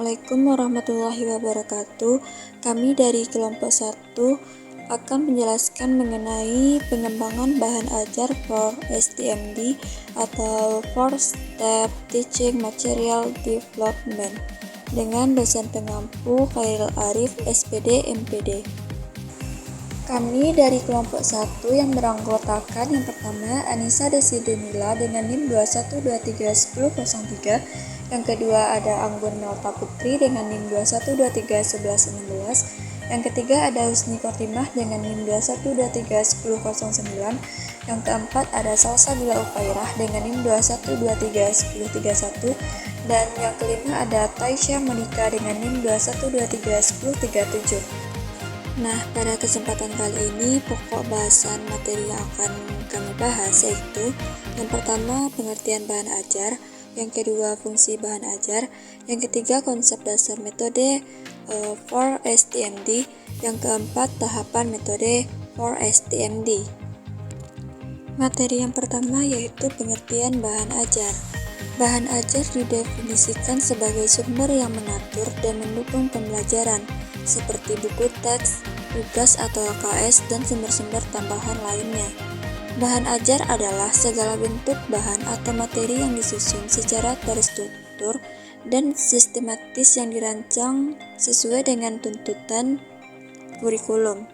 Assalamualaikum warahmatullahi wabarakatuh. Kami dari kelompok 1 akan menjelaskan mengenai pengembangan bahan ajar for STMD atau Four Step Teaching Material Development dengan dosen pengampu Khairil Arif, SPD, MPD. Kami dari kelompok 1 yang beranggotakan yang pertama Anissa Desidunila dengan NIM 21231003, yang kedua ada Anggun Melta Putri dengan NIM 21231116, yang ketiga ada Husni Khotimah dengan NIM 21231009, yang keempat ada Salsabila Ukairah dengan NIM 21231031, dan yang kelima ada Taisya Monika dengan NIM 21231037. Nah, pada kesempatan kali ini pokok bahasan materi yang akan kami bahas yaitu yang pertama pengertian bahan ajar, yang kedua fungsi bahan ajar, yang ketiga konsep dasar metode for STMD, yang keempat tahapan metode for STMD. Materi yang pertama yaitu pengertian bahan ajar. Bahan ajar didefinisikan sebagai sumber yang mengatur dan mendukung pembelajaran, seperti buku teks, tugas atau LKS, dan sumber-sumber tambahan lainnya. Bahan ajar adalah segala bentuk bahan atau materi yang disusun secara terstruktur dan sistematis yang dirancang sesuai dengan tuntutan kurikulum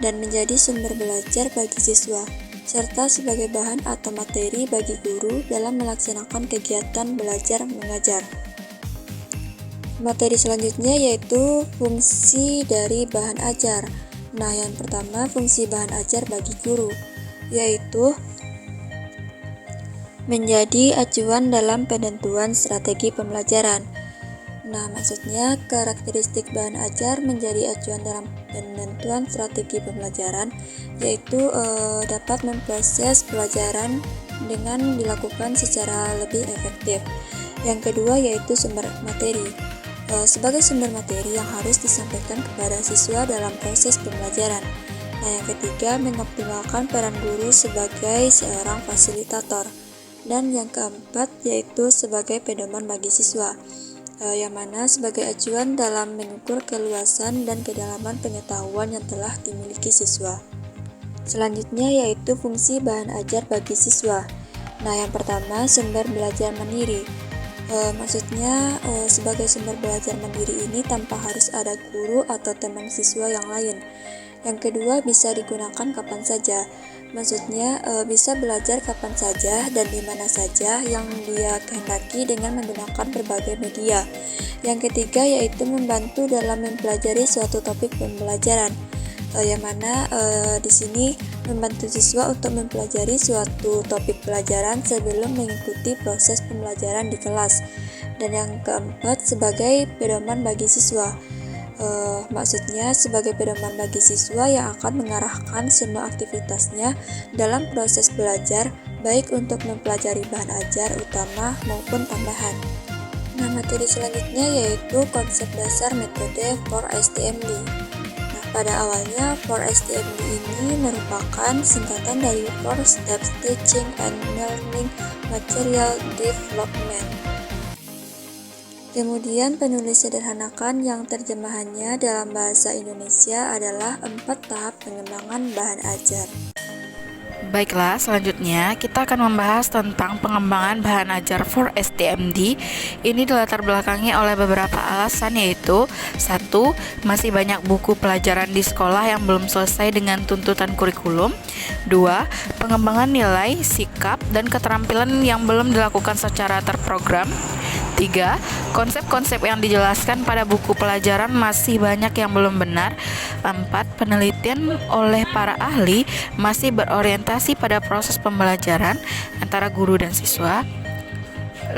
dan menjadi sumber belajar bagi siswa, serta sebagai bahan atau materi bagi guru dalam melaksanakan kegiatan belajar mengajar. Materi selanjutnya yaitu fungsi dari bahan ajar. Nah, yang pertama fungsi bahan ajar bagi guru, yaitu menjadi acuan dalam penentuan strategi pembelajaran. Nah, maksudnya karakteristik bahan ajar menjadi acuan dalam penentuan strategi pembelajaran, yaitu dapat memproses pelajaran dengan dilakukan secara lebih efektif. Yang kedua yaitu sumber materi. Sebagai sumber materi yang harus disampaikan kepada siswa dalam proses pembelajaran. Nah, yang ketiga mengoptimalkan peran guru sebagai seorang fasilitator. Dan yang keempat yaitu sebagai pedoman bagi siswa, yang mana sebagai acuan dalam mengukur keluasan dan kedalaman pengetahuan yang telah dimiliki siswa. Selanjutnya yaitu fungsi bahan ajar bagi siswa. Nah, yang pertama sumber belajar mandiri. Maksudnya sebagai sumber belajar mandiri ini tanpa harus ada guru atau teman siswa yang lain. Yang kedua bisa digunakan kapan saja. Maksudnya bisa belajar kapan saja dan di mana saja yang dia kehendaki dengan menggunakan berbagai media. Yang ketiga yaitu membantu dalam mempelajari suatu topik pembelajaran. Yang mana di sini membantu siswa untuk mempelajari suatu topik pelajaran sebelum mengikuti proses pembelajaran di kelas. Dan yang keempat sebagai pedoman bagi siswa. Maksudnya sebagai pedoman bagi siswa yang akan mengarahkan semua aktivitasnya dalam proses belajar, baik untuk mempelajari bahan ajar utama maupun tambahan. Nah, materi selanjutnya yaitu konsep dasar metode for STMD. Pada awalnya, for STMD ini merupakan singkatan dari Four Steps Teaching and Learning Material Development. Kemudian penulis sederhanakan yang terjemahannya dalam bahasa Indonesia adalah 4 tahap pengembangan bahan ajar. Baiklah, selanjutnya kita akan membahas tentang pengembangan bahan ajar for STMD. Ini dilatar belakangi oleh beberapa alasan, yaitu 1. Masih banyak buku pelajaran di sekolah yang belum selesai dengan tuntutan kurikulum. 2. Pengembangan nilai, sikap, dan keterampilan yang belum dilakukan secara terprogram. 3. Konsep-konsep yang dijelaskan pada buku pelajaran masih banyak yang belum benar. 4. Penelitian oleh para ahli masih berorientasi pada proses pembelajaran antara guru dan siswa. 5.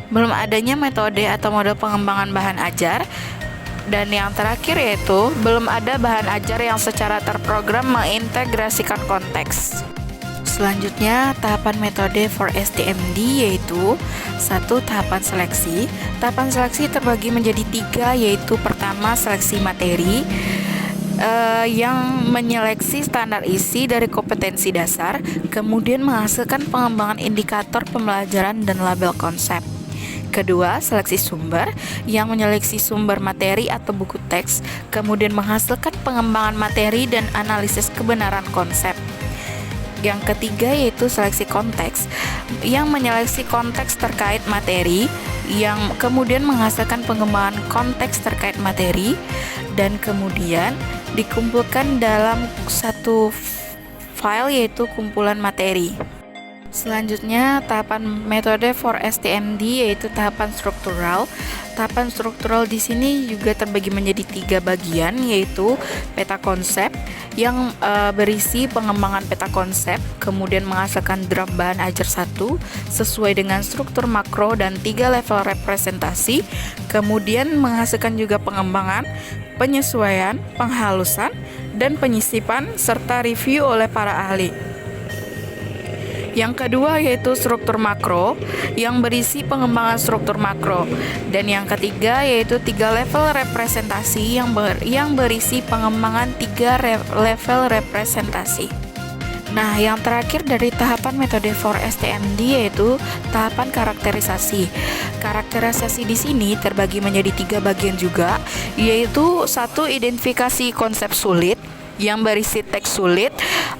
Belum adanya metode atau model pengembangan bahan ajar. Dan yang terakhir yaitu belum ada bahan ajar yang secara terprogram mengintegrasikan konteks. Selanjutnya, tahapan metode for STMD yaitu 1. Tahapan seleksi. Tahapan seleksi terbagi menjadi 3, yaitu pertama seleksi materi yang menyeleksi standar isi dari kompetensi dasar, kemudian menghasilkan pengembangan indikator pembelajaran dan label konsep. Kedua, seleksi sumber yang menyeleksi sumber materi atau buku teks, kemudian menghasilkan pengembangan materi dan analisis kebenaran konsep. Yang ketiga yaitu seleksi konteks yang menyeleksi konteks terkait materi, yang kemudian menghasilkan pengembangan konteks terkait materi dan kemudian dikumpulkan dalam satu file yaitu kumpulan materi. Selanjutnya, tahapan metode 4STMD yaitu tahapan struktural. Tahapan struktural di sini juga terbagi menjadi 3 bagian, yaitu peta konsep yang berisi pengembangan peta konsep, kemudian menghasilkan draft bahan ajar 1 sesuai dengan struktur makro dan 3 level representasi, kemudian menghasilkan juga pengembangan, penyesuaian, penghalusan, dan penyisipan serta review oleh para ahli. Yang kedua yaitu struktur makro yang berisi pengembangan struktur makro, dan yang ketiga yaitu 3 level representasi yang berisi pengembangan 3 level representasi. Nah, yang terakhir dari tahapan metode 4STMD yaitu tahapan karakterisasi. Karakterisasi di sini terbagi menjadi 3 bagian juga, yaitu 1. Identifikasi konsep sulit yang berisi teks sulit,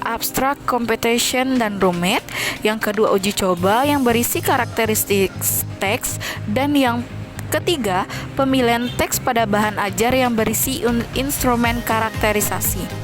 abstrak, computation, dan rumit. Yang kedua, uji coba yang berisi karakteristik teks, dan yang ketiga, pemilihan teks pada bahan ajar yang berisi instrumen karakterisasi.